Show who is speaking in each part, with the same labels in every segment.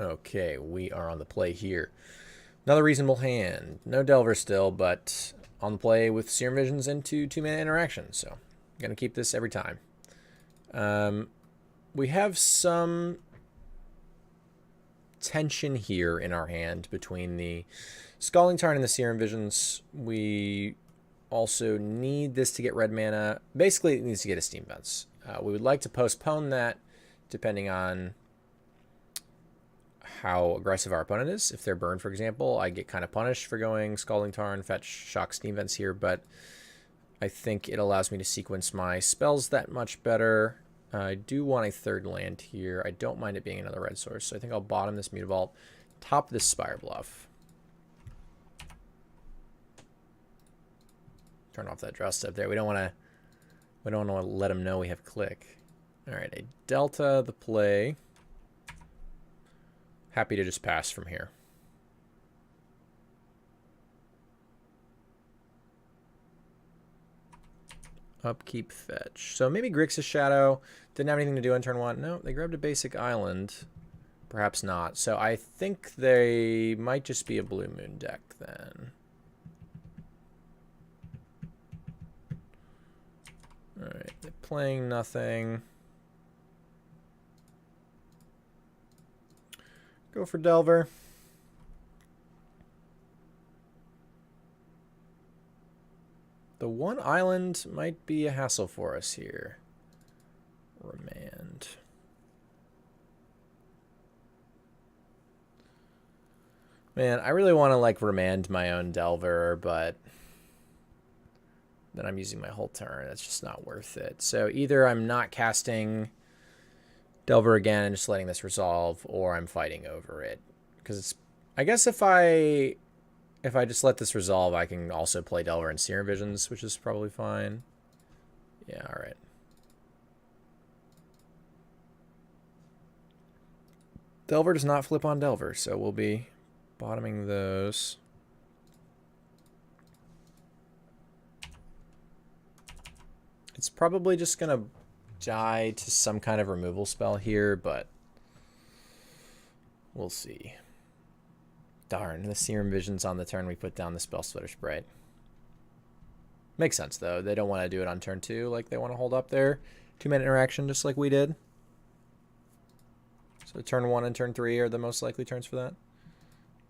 Speaker 1: Okay, we are on the play here. Another reasonable hand. No Delver still, but on the play with Serum Visions into 2-mana interaction. So, going to keep this every time. We have some tension here in our hand between the Scalding Tarn and the Serum Visions. We also need this to get red mana. Basically, it needs to get a Steam Vents. We would like to postpone that depending on how aggressive our opponent is. If they're burned, for example, I get kind of punished for going Scalding Tarn, fetch, shock, Steam Vents here, but I think it allows me to sequence my spells that much better. I do want a third land here. I don't mind it being another red source, so I think I'll bottom this Mutavault, top this Spire Bluff. Turn off that draw step there. We don't want to let them know we have click. All right, a Delta the play. Happy to just pass from here. Upkeep, fetch. So maybe Grixis Shadow didn't have anything to do on turn 1. No, they grabbed a basic island. Perhaps not. So I think they might just be a Blue Moon deck then. Alright, they're playing nothing. Go for Delver. The one island might be a hassle for us here. Remand. Man, I really want to like remand my own Delver, but then I'm using my whole turn. That's just not worth it. So either I'm not casting Delver again and just letting this resolve, or I'm fighting over it. Because it's, I guess if I just let this resolve, I can also play Delver and Serum Visions, which is probably fine. Yeah, all right. Delver does not flip on Delver, so we'll be bottoming those. It's probably just going to die to some kind of removal spell here, but we'll see. Darn, the Serum Visions on the turn we put down the Spell Splitter Sprite. Makes sense, though. They don't want to do it on turn 2. Like, they want to hold up their 2-minute interaction just like we did. So turn 1 and turn 3 are the most likely turns for that.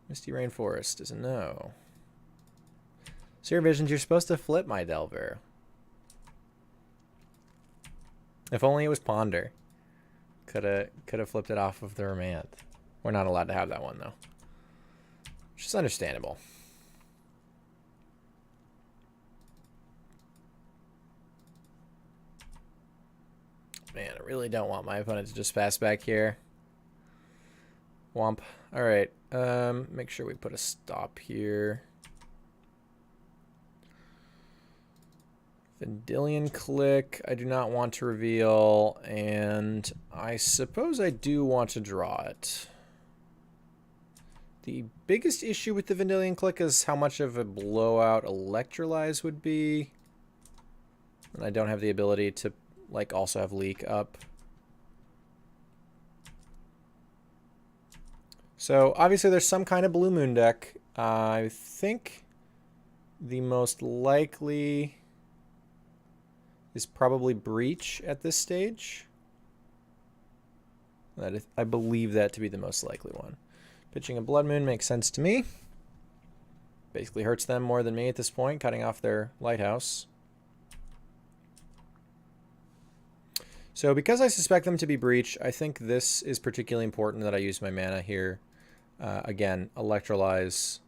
Speaker 1: Misty Rainforest is a no. Serum Visions, you're supposed to flip my Delver. If only it was Ponder. Could have flipped it off of the Remand. We're not allowed to have that one, though. Which is understandable. Man, I really don't want my opponent to just pass back here. Womp. Alright. Make sure we put a stop here. Vendilion Click, I do not want to reveal, and I suppose I do want to draw it. The biggest issue with the Vendilion Click is how much of a blowout Electrolyze would be. And I don't have the ability to, like, also have Leak up. So, obviously there's some kind of Blue Moon deck. I think the most likely is probably Breach at this stage. I believe that to be the most likely one. Pitching a Blood Moon makes sense to me. Basically hurts them more than me at this point, cutting off their Lighthouse. So because I suspect them to be Breach, I think this is particularly important that I use my mana here. Again, Electrolyze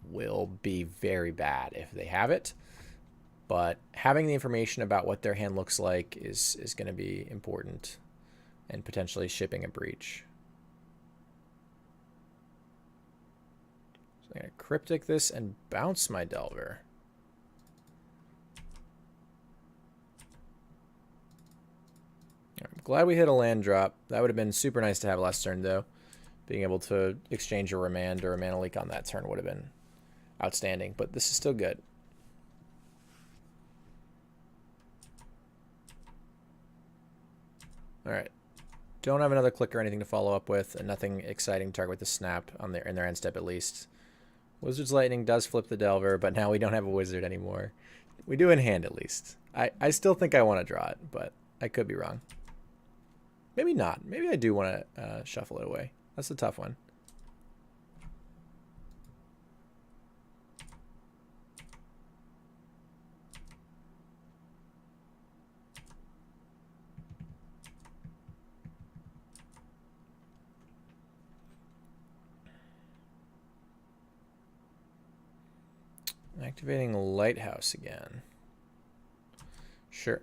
Speaker 1: will be very bad if they have it. But having the information about what their hand looks like is going to be important. And potentially shipping a Breach. So I'm going to Cryptic this and bounce my Delver. I'm glad we hit a land drop. That would have been super nice to have last turn, though. Being able to exchange a Remand or a Mana Leak on that turn would have been outstanding. But this is still good. All right. Don't have another click or anything to follow up with, and nothing exciting to target with the snap on in their end step at least. Wizard's Lightning does flip the Delver, but now we don't have a wizard anymore. We do in hand at least. I still think I want to draw it, but I could be wrong. Maybe not. Maybe I do want to shuffle it away. That's a tough one. Activating Lighthouse again. Sure.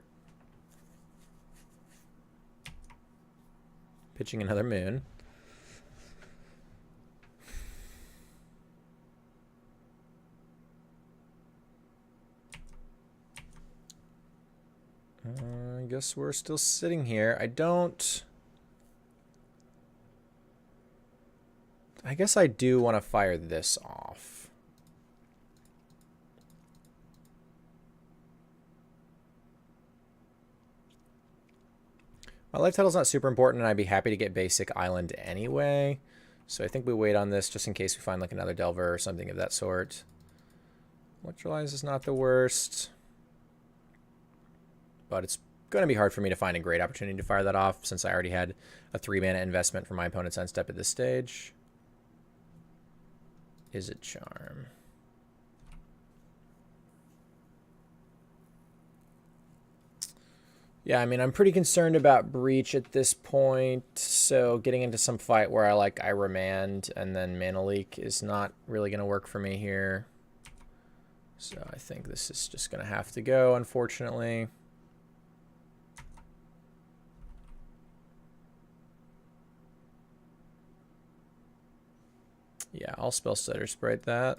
Speaker 1: Pitching another moon. I guess we're still sitting here. I guess I do want to fire this off. My life title's not super important, and I'd be happy to get basic island anyway. So I think we wait on this just in case we find like another Delver or something of that sort. Electrolyze is not the worst. But it's going to be hard for me to find a great opportunity to fire that off since I already had a 3-mana investment for my opponent's end step at this stage. Is it Charm? Yeah, I mean, I'm pretty concerned about Breach at this point, so getting into some fight where I remand and then Mana Leak is not really going to work for me here. So I think this is just going to have to go, unfortunately. Yeah, I'll Spell Stutter Sprite that.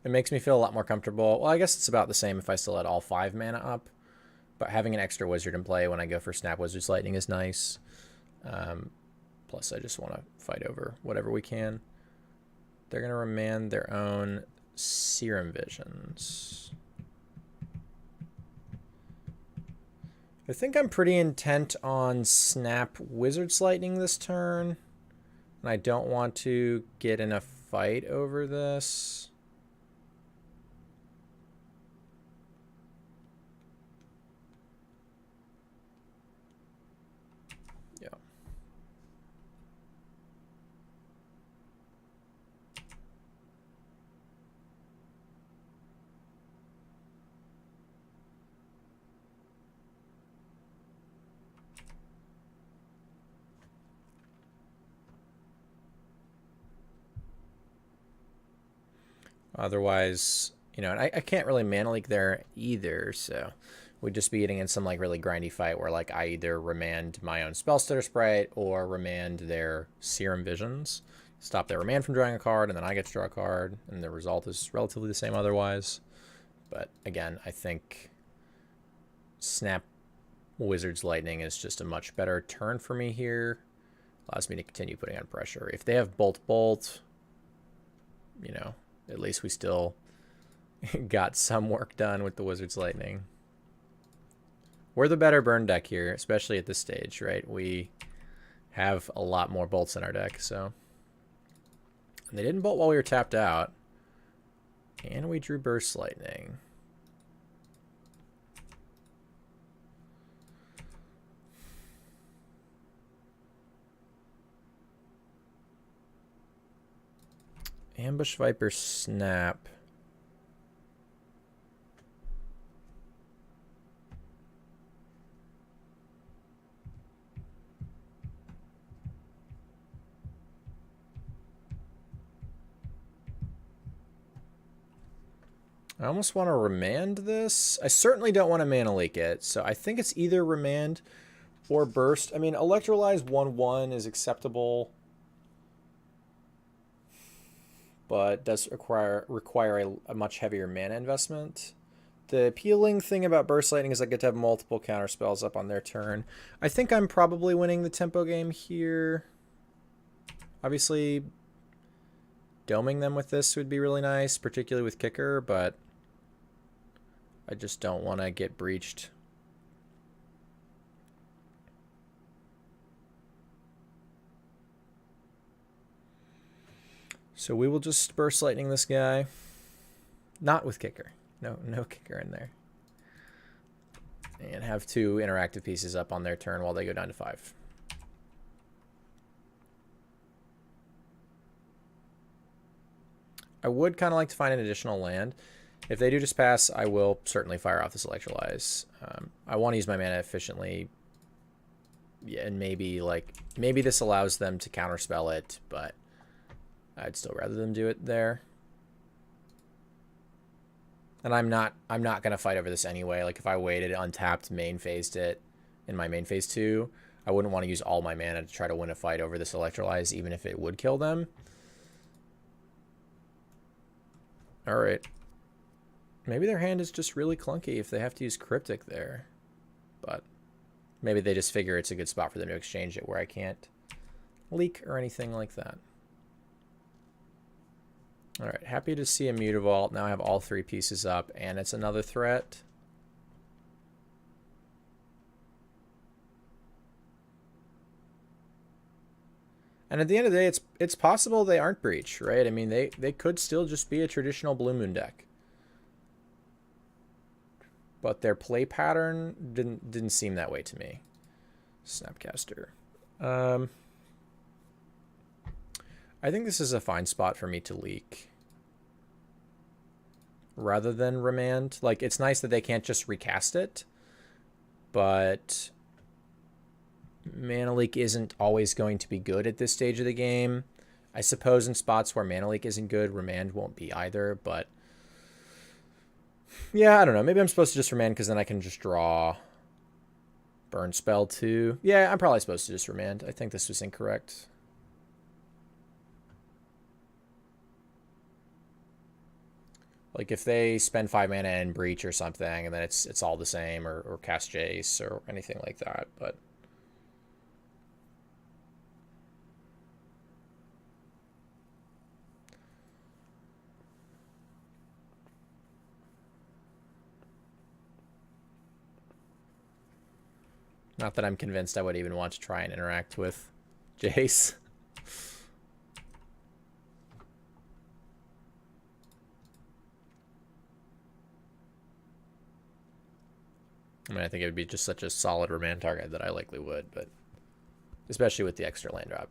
Speaker 1: It makes me feel a lot more comfortable. Well, I guess it's about the same if I still had all 5 mana up. But having an extra wizard in play when I go for Snap Wizard's Lightning is nice. Plus, I just want to fight over whatever we can. They're going to remand their own Serum Visions. I think I'm pretty intent on Snap Wizard's Lightning this turn. And I don't want to get in a fight over this. Yeah. Otherwise, you know, and I can't really Mana Leak there either, so we'd just be getting in some like really grindy fight where like I either remand my own Spell Stutter Sprite or remand their Serum Visions, stop their remand from drawing a card, and then I get to draw a card, and the result is relatively the same otherwise. But again, I think Snap Wizard's Lightning is just a much better turn for me here. Allows me to continue putting on pressure. If they have Bolt, you know, at least we still got some work done with the Wizard's Lightning. We're the better burn deck here, especially at this stage, right? We have a lot more bolts in our deck, so. And they didn't bolt while we were tapped out. And we drew Burst Lightning. Ambush Viper Snap. I almost want to remand this. I certainly don't want to Mana Leak it, so I think it's either remand or burst. I mean, Electrolyze 1/1 is acceptable, but does require a much heavier mana investment. The appealing thing about Burst Lightning is I get to have multiple counter spells up on their turn. I think I'm probably winning the tempo game here. Obviously, doming them with this would be really nice, particularly with Kicker, but I just don't want to get breached. So we will just Burst Lightning this guy. Not with kicker. No kicker in there. And have 2 interactive pieces up on their turn while they go down to 5. I would kind of like to find an additional land. If they do just pass, I will certainly fire off this Electrolyze. I want to use my mana efficiently. Yeah, and maybe this allows them to counterspell it, but I'd still rather them do it there. And I'm not going to fight over this anyway. Like if I waited, untapped, main phased it in my main phase 2, I wouldn't want to use all my mana to try to win a fight over this Electrolyze, even if it would kill them. All right. Maybe their hand is just really clunky if they have to use Cryptic there. But maybe they just figure it's a good spot for them to exchange it where I can't leak or anything like that. All right, happy to see a Mutavault. Now I have all 3 pieces up, and it's another threat. And at the end of the day, it's possible they aren't Breach, right? I mean, they could still just be a traditional Blue Moon deck. But their play pattern didn't seem that way to me. Snapcaster. I think this is a fine spot for me to leak rather than remand. Like, it's nice that they can't just recast it, but Mana Leak isn't always going to be good at this stage of the game. I suppose in spots where Mana Leak isn't good, remand won't be either, but yeah, I don't know. Maybe I'm supposed to just remand because then I can just draw Burn Spell too. Yeah, I'm probably supposed to just remand. I think this was incorrect. Like if they spend 5 mana and Breach or something, and then it's all the same, or cast Jace or anything like that, but not that I'm convinced I would even want to try and interact with Jace. I mean, I think it would be just such a solid remand target that I likely would, but especially with the extra land drop.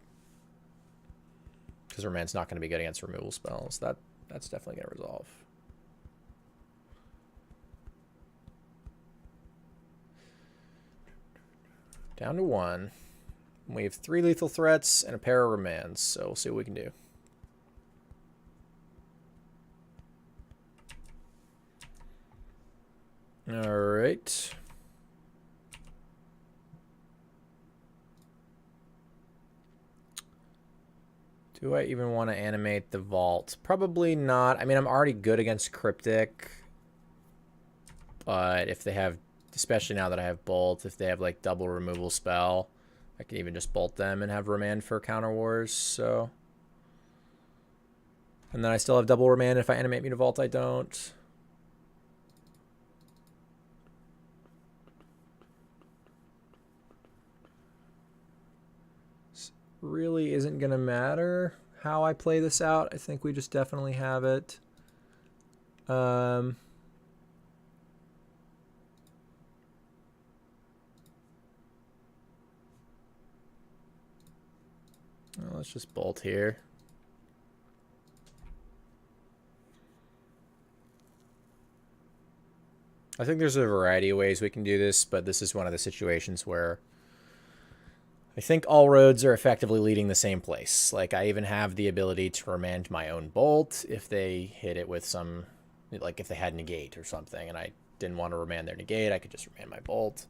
Speaker 1: Because remand's not going to be good against removal spells. That's definitely going to resolve. Down to 1. We have 3 lethal threats and a pair of remands, so we'll see what we can do. All right. Do I even want to animate the vault? Probably not. I mean, I'm already good against Cryptic. But if they have, especially now that I have Bolt, if they have like double removal spell, I can even just Bolt them and have Remand for Counter Wars, so. And then I still have double Remand. If I animate Mutavault, I don't. Really isn't going to matter how I play this out. I think we just definitely have it. Well, let's just Bolt here. I think there's a variety of ways we can do this, but this is one of the situations where I think all roads are effectively leading the same place. Like, I even have the ability to remand my own Bolt if they hit it with some, like if they had Negate or something, and I didn't want to remand their Negate, I could just remand my Bolt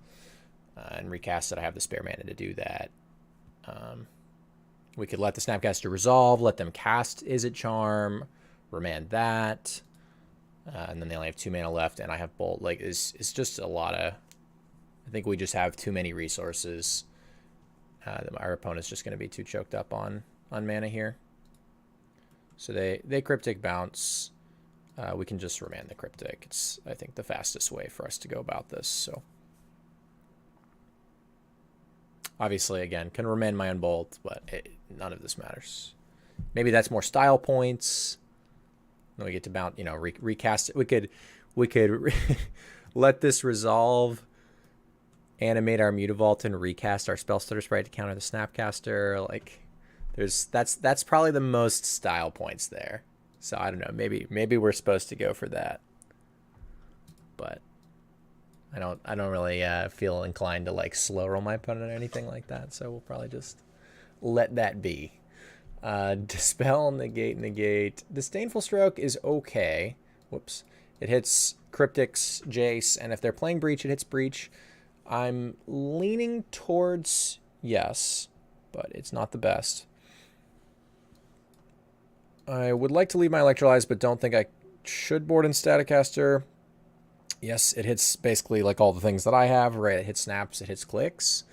Speaker 1: and recast it. I have the spare mana to do that. We could let the Snapcaster resolve, let them cast Izzet Charm, remand that, and then they only have 2 mana left, and I have Bolt. Like, it's just a lot of... I think we just have too many resources. Our opponent's just going to be too choked up on mana here. So they Cryptic bounce. we can just remand the Cryptic. It's, I think, the fastest way for us to go about this. So obviously, again, can remand my Unbolt, but none of this matters. Maybe that's more style points. Then we get to bounce, recast it. We could let this resolve, animate our Mutavault, and recast our Spellstutter Sprite to counter the Snapcaster. Like, that's probably the most style points there. So I don't know. Maybe we're supposed to go for that, but I don't really feel inclined to like slow roll my opponent or anything like that. So we'll probably just let that be. Dispel, negate. Disdainful Stroke is okay. Whoops. It hits Cryptics, Jace, and if they're playing Breach, it hits Breach. I'm leaning towards yes, but it's not the best. I would like to leave my Electrolyze, but don't think I should board in Staticaster. Yes, it hits basically like all the things that I have, right? It hits snaps, it hits clicks,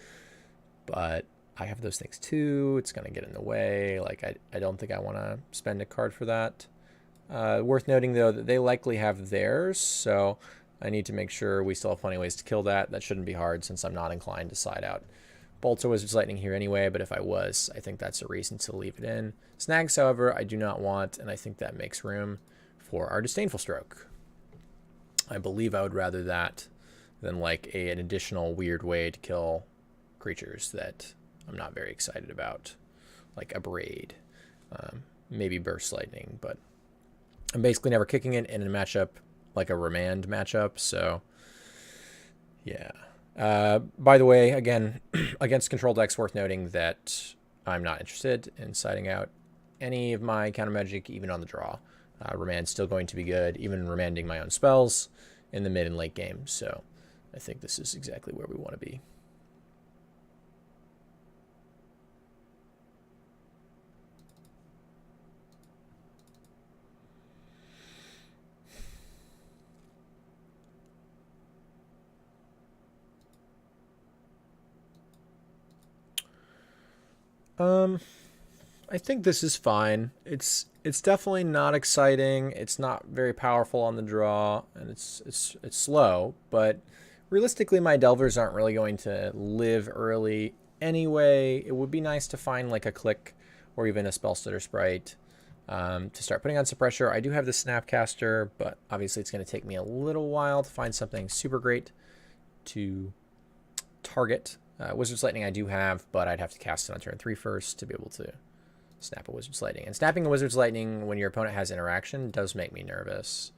Speaker 1: but I have those things too. It's going to get in the way. Like, I don't think I want to spend a card for that. Worth noting, though, that they likely have theirs, so I need to make sure we still have plenty of ways to kill that. That shouldn't be hard since I'm not inclined to side out Bolts or Wizard's Lightning here anyway, but if I was, I think that's a reason to leave it in. Snags, however, I do not want, and I think that makes room for our Disdainful Stroke. I believe I would rather that than like an additional weird way to kill creatures that I'm not very excited about, like a Braid, maybe Burst Lightning, but I'm basically never kicking it in a matchup like a Remand matchup, so yeah. By the way, again, against control decks, worth noting that I'm not interested in siding out any of my counter magic, even on the draw. Remand's still going to be good, even remanding my own spells in the mid and late game, so I think this is exactly where we want to be. I think this is fine. It's definitely not exciting. It's not very powerful on the draw, and it's slow, but realistically my Delvers aren't really going to live early anyway. It would be nice to find like a Click or even a Spellstutter Sprite to start putting on Suppressor. I do have the Snapcaster, but obviously it's going to take me a little while to find something super great to target. Wizard's Lightning I do have, but I'd have to cast it on turn 3 first to be able to snap a Wizard's Lightning. And snapping a Wizard's Lightning when your opponent has interaction does make me nervous.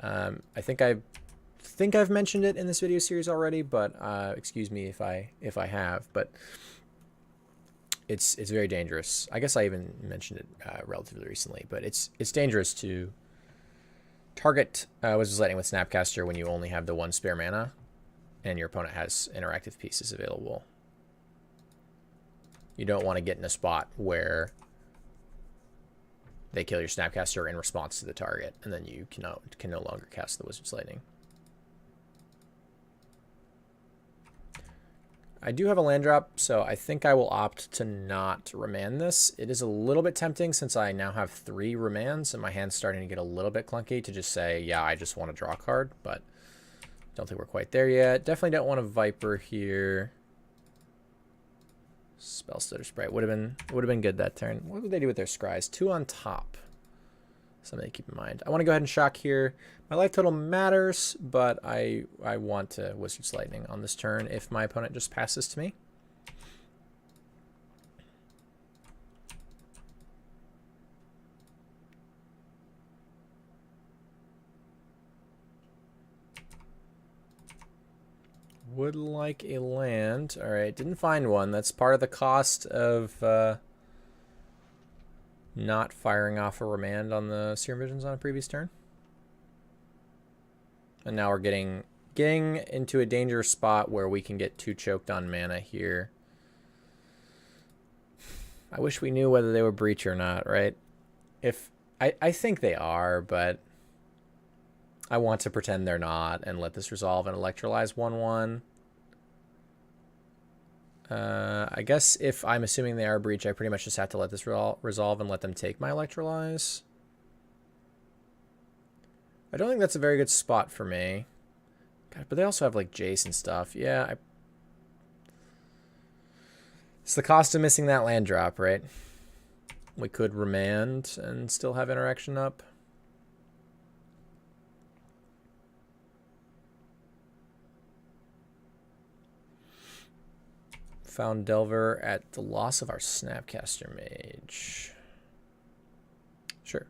Speaker 1: I think I've mentioned it in this video series already, but excuse me if I have. But it's very dangerous. I guess I even mentioned it relatively recently, but it's dangerous to target Wizard's Lightning with Snapcaster when you only have the 1 spare mana and your opponent has interactive pieces available. You don't want to get in a spot where they kill your Snapcaster in response to the target, and then you can no longer cast the Wizard's Lightning. I do have a land drop, so I think I will opt to not remand this. It is a little bit tempting since I now have 3 remands, and my hand's starting to get a little bit clunky to just say, yeah, I just want to draw a card, but don't think we're quite there yet. Definitely don't want a Viper here. Spellstutter Sprite would have been good that turn. What would they do with their scries? 2 on top. Something to keep in mind. I want to go ahead and shock here. My life total matters, but I want to Wizard's Lightning on this turn if my opponent just passes to me. Would like a land. All right, didn't find one. That's part of the cost of not firing off a remand on the Serum Visions on a previous turn. And now we're getting into a dangerous spot where we can get too choked on mana here. I wish we knew whether they were Breach or not, right? I think they are, but I want to pretend they're not and let this resolve and Electrolyze 1/1. I guess if I'm assuming they are Breach, I pretty much just have to let this resolve and let them take my Electrolyze. I don't think that's a very good spot for me. God, but they also have like Jace and stuff. Yeah, it's the cost of missing that land drop, right? We could remand and still have interaction up. Found Delver at the loss of our Snapcaster Mage. Sure.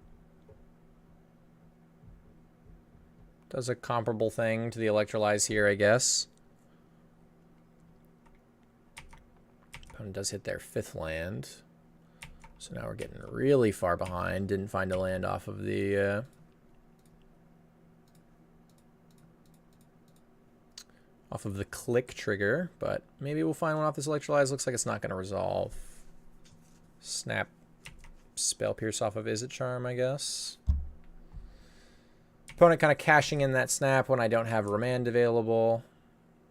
Speaker 1: Does a comparable thing to the Electrolyze here, I guess. Opponent does hit their 5th land. So now we're getting really far behind. Didn't find a land off of the... off of the click trigger, but maybe we'll find one off this Electrolyze. Looks like it's not going to resolve. Snap Spell Pierce off of Is It Charm, I guess. Opponent kind of cashing in that snap when I don't have Remand available.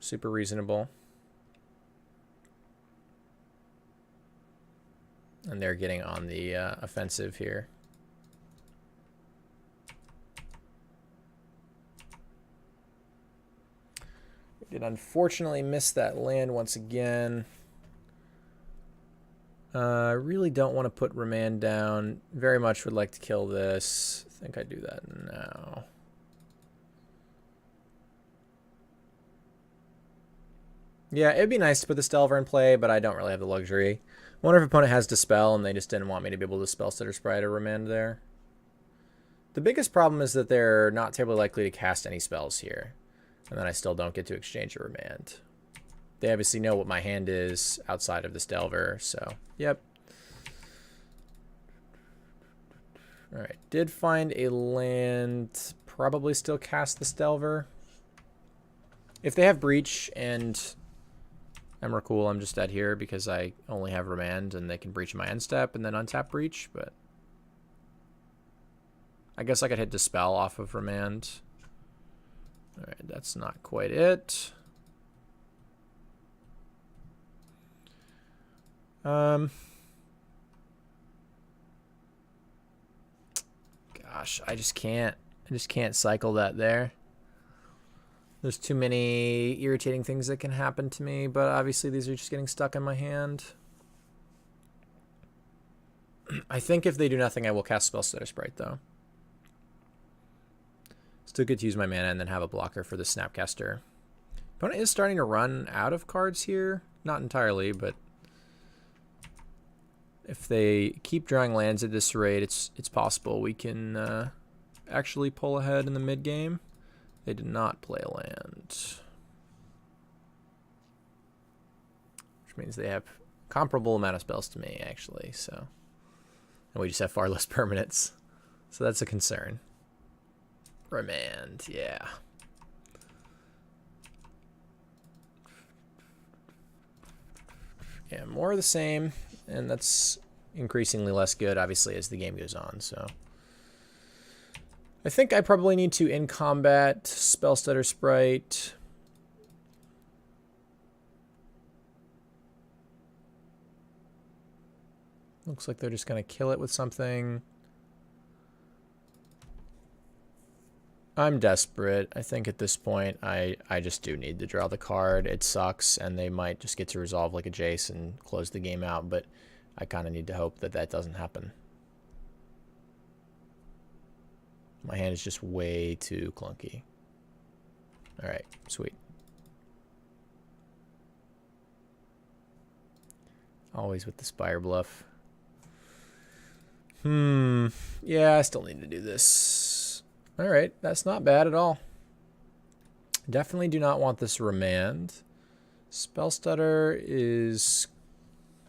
Speaker 1: Super reasonable. And they're getting on the offensive here. We did unfortunately miss that land once again. I really don't want to put Remand down. Very much would like to kill this. I think I do that now. Yeah, it'd be nice to put this Delver in play, but I don't really have the luxury. I wonder if opponent has Dispel and they just didn't want me to be able to Spell Stutter Sprite or Remand there. The biggest problem is that they're not terribly likely to cast any spells here. And then I still don't get to exchange a Remand. They obviously know what my hand is outside of this Delver, so yep. Alright, did find a land. Probably still cast this Delver. If they have Breach and Emrakul, I'm just dead here because I only have Remand and they can Breach my end step and then untap Breach, but I guess I could hit Dispel off of Remand. Alright, that's not quite it. Gosh, I just can't cycle that there. There's too many irritating things that can happen to me, but obviously these are just getting stuck in my hand. I think if they do nothing, I will cast Spell Stutter Sprite, though. Still good to use my mana and then have a blocker for the Snapcaster. Opponent is starting to run out of cards here. Not entirely, but if they keep drawing lands at this rate, it's possible we can actually pull ahead in the mid game. They did not play a land, which means they have comparable amount of spells to me, actually. So, and we just have far less permanents, so that's a concern. Remand, yeah. Yeah, more of the same, and that's increasingly less good, obviously, as the game goes on, so. I think I probably need to, in combat, Spell Stutter Sprite. Looks like they're just going to kill it with something. I'm desperate. I think at this point, I just do need to draw the card. It sucks, and they might just get to resolve like a Jace and close the game out, but I kind of need to hope that that doesn't happen. My hand is just way too clunky. Alright, sweet. Always with the Spire Bluff. Yeah, I still need to do this. Alright, that's not bad at all. Definitely do not want this Remand. Spell Stutter is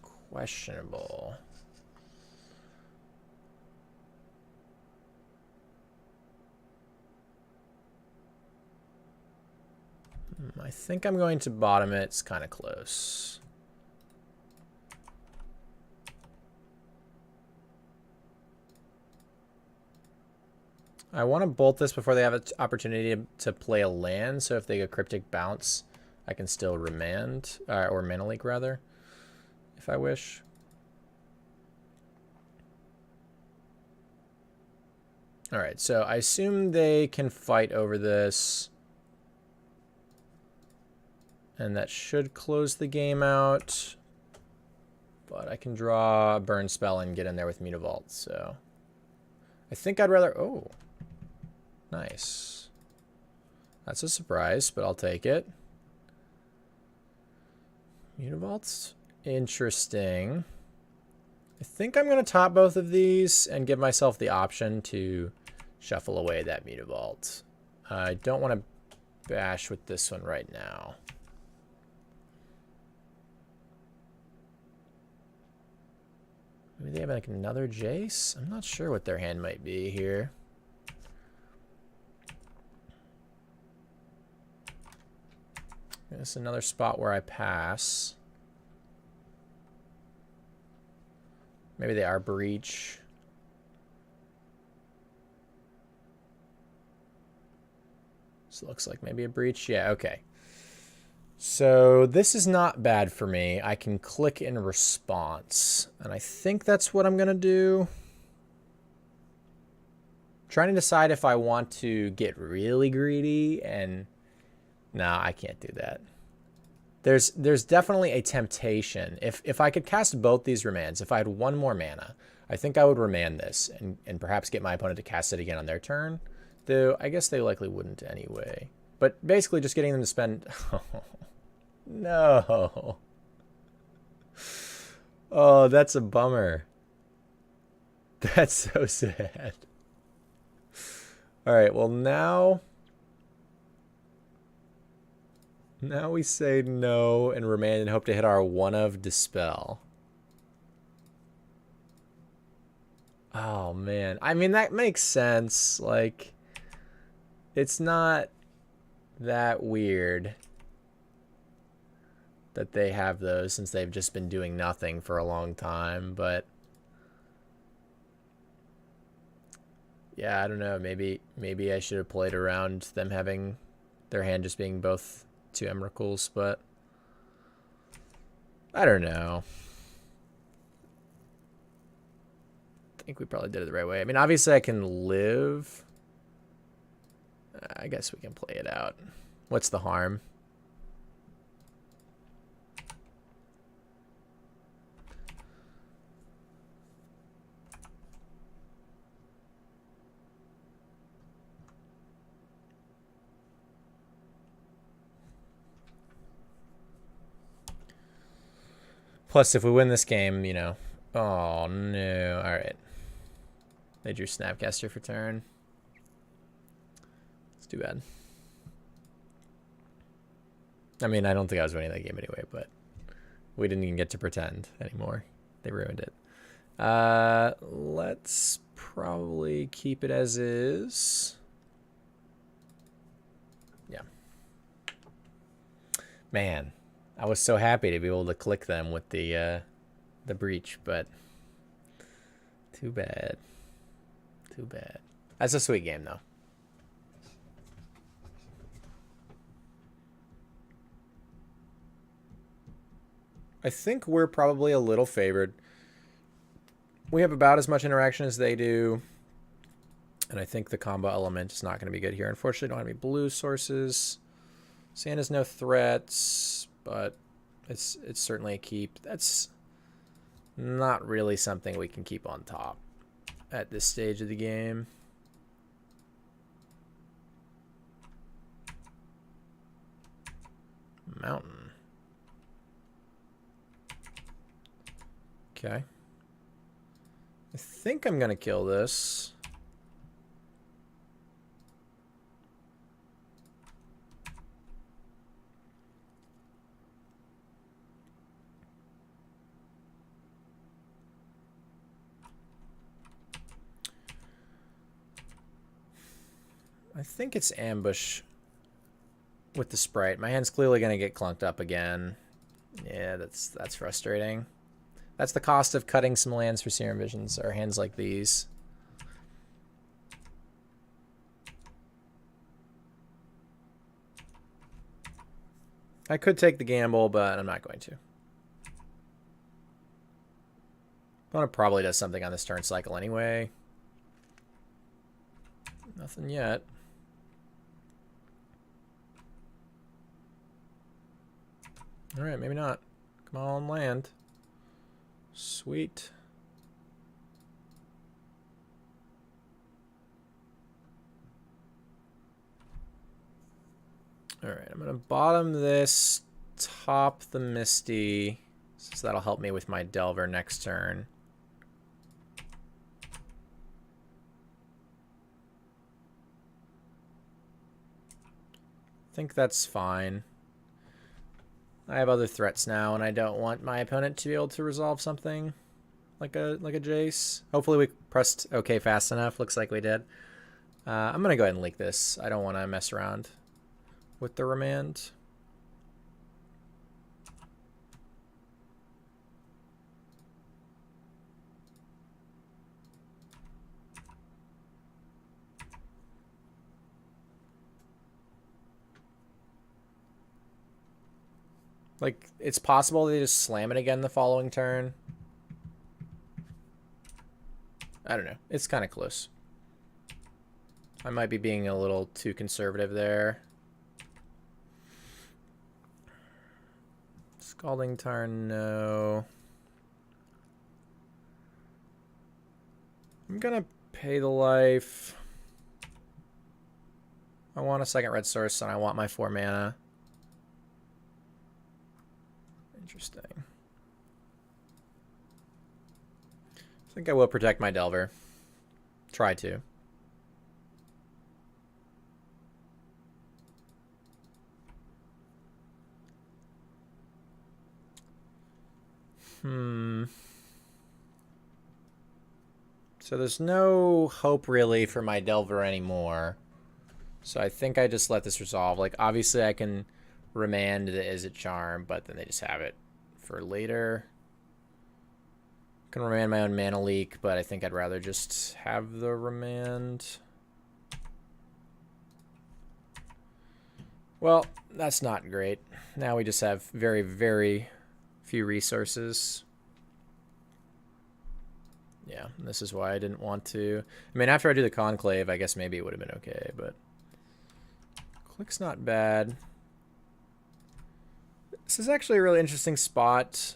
Speaker 1: questionable. I think I'm going to bottom it. It's kind of close. I want to bolt this before they have an opportunity to play a land, so if they go Cryptic Bounce, I can still Remand, or Mana Leak rather, if I wish. All right, so I assume they can fight over this. And that should close the game out. But I can draw a burn spell and get in there with Mutavault, so... I think I'd rather... Oh. Nice. That's a surprise, but I'll take it. Mutavault's interesting. I think I'm going to top both of these and give myself the option to shuffle away that Mutavault. I don't want to bash with this one right now. Maybe they have like another Jace? I'm not sure what their hand might be here. This is another spot where I pass. Maybe they are breach. This looks like maybe a breach. Yeah, okay. So this is not bad for me. I can click in response. And I think that's what I'm going to do. Trying to decide if I want to get really greedy and... Nah, I can't do that. There's definitely a temptation. If I could cast both these remands, if I had one more mana, I think I would remand this and perhaps get my opponent to cast it again on their turn. Though I guess they likely wouldn't anyway. But basically just getting them to spend... No. Oh, that's a bummer. That's so sad. All right, well now we say no and remand and hope to hit our one of Dispel. Oh man, I mean that makes sense. Like, it's not that weird that they have those since they've just been doing nothing for a long time, but yeah, I don't know. Maybe I should have played around them having their hand just being both two Emrakuls, but I don't know. I think we probably did it the right way. I mean, obviously I can live. I guess we can play it out. What's the harm? Plus, if we win this game, you know... Oh, no. All right. They drew Snapcaster for turn. It's too bad. I mean, I don't think I was winning that game anyway, but we didn't even get to pretend anymore. They ruined it. Let's probably keep it as is. Yeah. Man. I was so happy to be able to click them with the breach, but too bad. Too bad. That's a sweet game, though. I think we're probably a little favored. We have about as much interaction as they do, and I think the combo element is not going to be good here. Unfortunately, don't have any blue sources. Santa's no threats, but it's certainly a keep. That's not really something we can keep on top at this stage of the game. Mountain. Okay. I think I'm going to kill this. I think it's ambush with the sprite. My hand's clearly going to get clunked up again. Yeah, that's frustrating. That's the cost of cutting some lands for Serum Visions, or hands like these. I could take the gamble, but I'm not going to. Opponent probably does something on this turn cycle anyway. Nothing yet. Alright, maybe not. Come on, land. Sweet. Alright, I'm going to bottom this, top the Misty, so that'll help me with my Delver next turn. I think that's fine. I have other threats now, and I don't want my opponent to be able to resolve something like a Jace. Hopefully we pressed OK fast enough. Looks like we did. I'm going to go ahead and leak this. I don't want to mess around with the remand. Like, it's possible they just slam it again the following turn. I don't know. It's kind of close. I might be being a little too conservative there. Scalding Tarn, no. I'm gonna pay the life. I want a second red source, and I want my 4 mana. Interesting. I think I will protect my Delver. Try to. So there's no hope really for my Delver anymore. So I think I just let this resolve. Like, obviously I can remand the Izzet Charm, but then they just have it for later. I can remand my own mana leak, but I think I'd rather just have the remand. Well, that's not great. Now we just have very, very few resources. Yeah, this is why I didn't want to. I mean, after I do the Conclave, I guess maybe it would have been okay, but Click's not bad. This is actually a really interesting spot,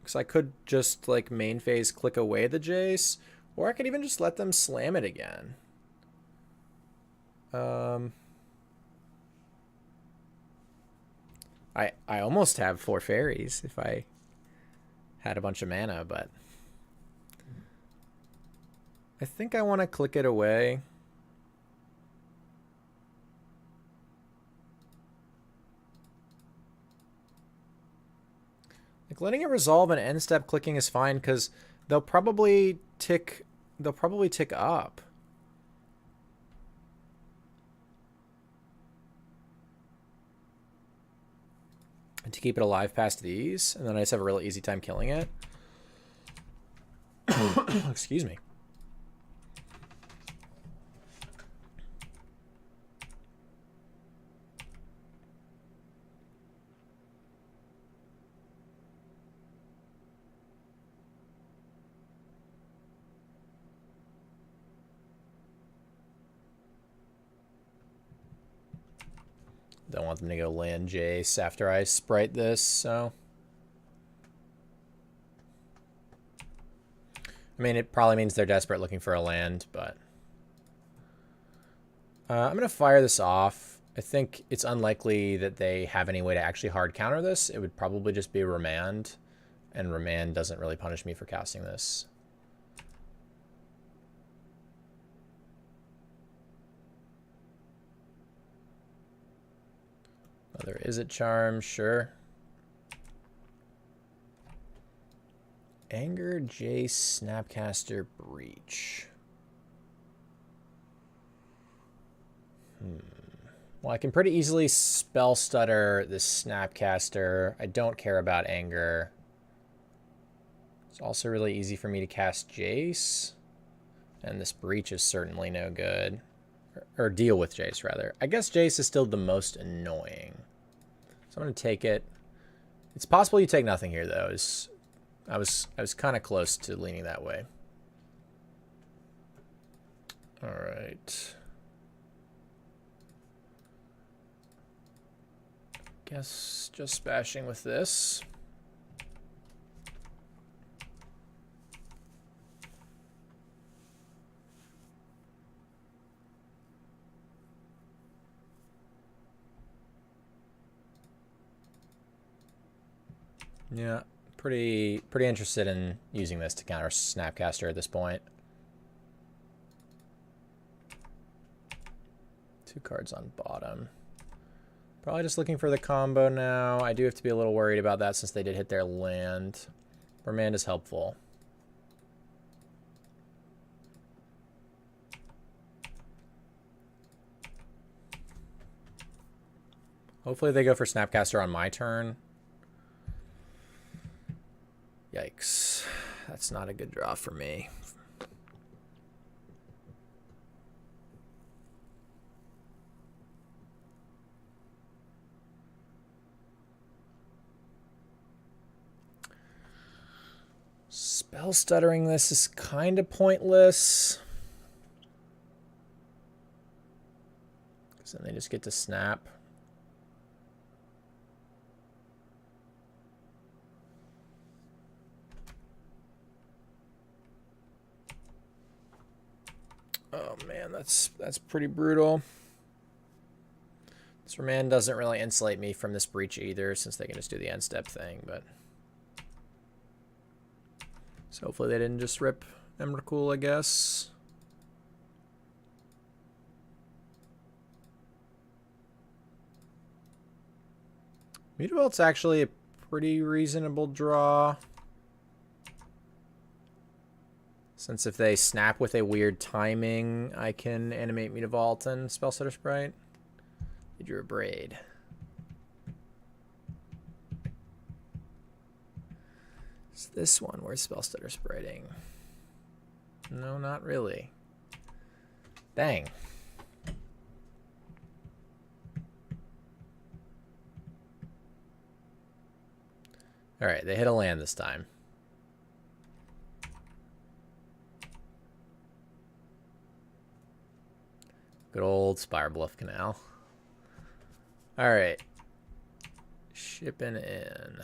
Speaker 1: because I could just, like, main phase click away the Jace, or I could even just let them slam it again. I almost have 4 fairies if I had a bunch of mana, but I think I want to click it away. Like, letting it resolve and end step clicking is fine, because they'll probably tick up. And to keep it alive past these, and then I just have a really easy time killing it. Excuse me. Don't want them to go land Jace after I sprite this, so. I mean, it probably means they're desperate looking for a land, but. I'm going to fire this off. I think it's unlikely that they have any way to actually hard counter this. It would probably just be remand, and remand doesn't really punish me for casting this. Another Izzet Charm, sure. Anger, Jace, Snapcaster, Breach. Well, I can pretty easily spell stutter this Snapcaster. I don't care about Anger. It's also really easy for me to cast Jace. And this Breach is certainly no good. Or deal with Jace, rather. I guess Jace is still the most annoying. So I'm going to take it. It's possible you take nothing here, though. I was kind of close to leaning that way. All right. Guess just bashing with this. Yeah, pretty interested in using this to counter Snapcaster at this point. 2 cards on bottom. Probably just looking for the combo now. I do have to be a little worried about that since they did hit their land. Remand is helpful. Hopefully they go for Snapcaster on my turn. Yikes. That's not a good draw for me. Spell stuttering this is kind of pointless. Because then they just get to snap. Oh man, that's pretty brutal. This remand doesn't really insulate me from this breach either, since they can just do the end step thing, but so hopefully they didn't just rip Emrakul, I guess. Mutavolt's actually a pretty reasonable draw. Since if they snap with a weird timing, I can animate Mutavault and Spellstutter Sprite. They drew a Braid. It's this one where's Spellstutter Spriting. No, not really. Dang. Alright, they hit a land this time. Good old Spire Bluff Canal. Alright. Shipping in.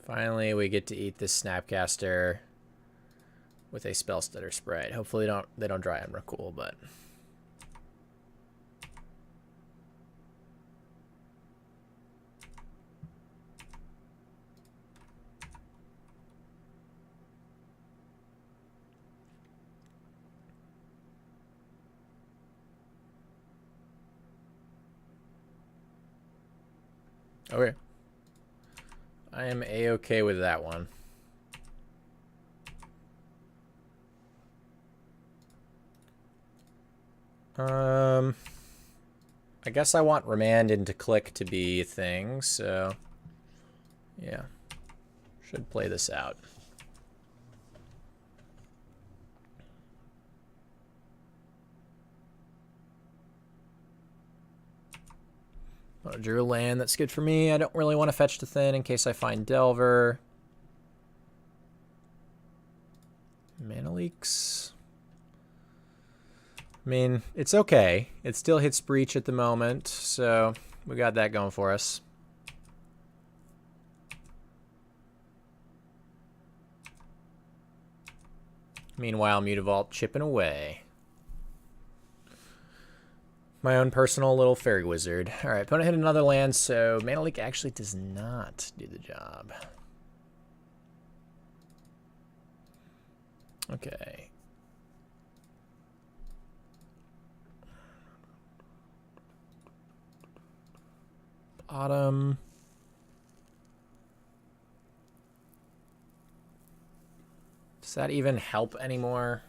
Speaker 1: Finally, we get to eat this Snapcaster with a Spellstutter Sprite. Hopefully they don't draw Emrakul, but okay. I am A-okay with that one. I guess I want Remand into Click to be a thing, so yeah. Should play this out. I drew a land that's good for me. I don't really want to fetch to thin in case I find Delver. Mana Leaks. I mean, it's okay. It still hits Breach at the moment, so we got that going for us. Meanwhile, Mutavault chipping away. My own personal little fairy wizard. Alright, opponent hit another land, so Mana Leak actually does not do the job. Okay. Bottom. Does that even help anymore?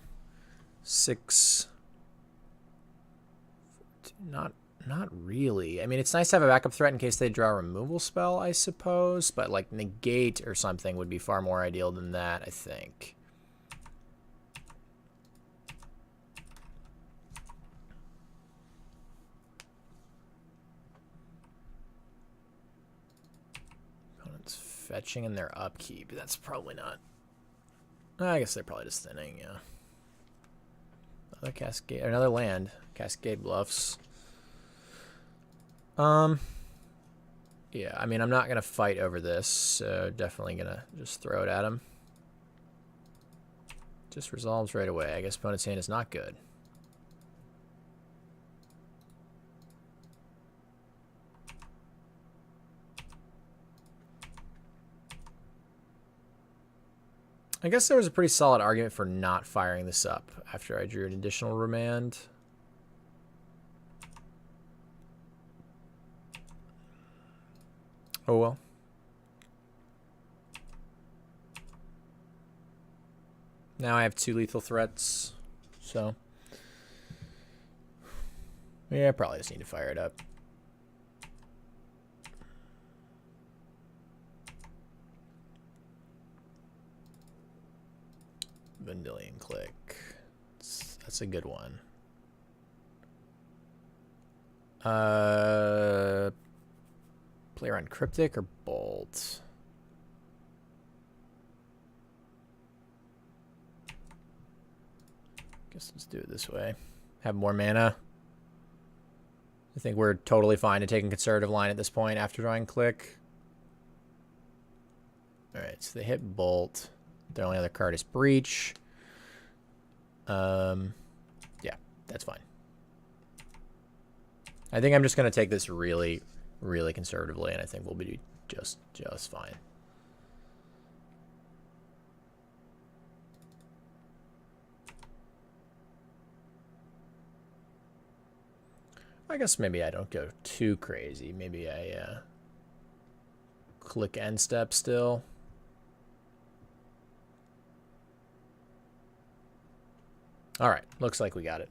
Speaker 1: 6... Not really. I mean, it's nice to have a backup threat in case they draw a removal spell, I suppose, but like negate or something would be far more ideal than that, I think. Opponent's fetching in their upkeep. That's probably not. I guess they're probably just thinning, yeah. Another Cascade, another land. Cascade Bluffs. Yeah, I mean, I'm not gonna fight over this, so definitely gonna just throw it at him. Just resolves right away. I guess opponent's hand is not good. I guess there was a pretty solid argument for not firing this up after I drew an additional remand. Oh well. Now I have 2 lethal threats, so yeah, I probably just need to fire it up. Vendilion Click. That's a good one. Play around Cryptic or Bolt? Guess let's do it this way. Have more mana. I think we're totally fine to take a conservative line at this point after drawing Click. Alright, so they hit Bolt. Their only other card is Breach. Yeah, that's fine. I think I'm just going to take this really, really conservatively, and I think we'll be just fine. I guess maybe I don't go too crazy. Maybe I click end step still. All right, looks like we got it.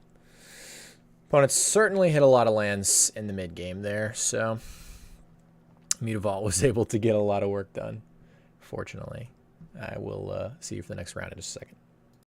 Speaker 1: Opponents certainly hit a lot of lands in the mid game there, so Mutavault was able to get a lot of work done, fortunately. I will see you for the next round in just a second.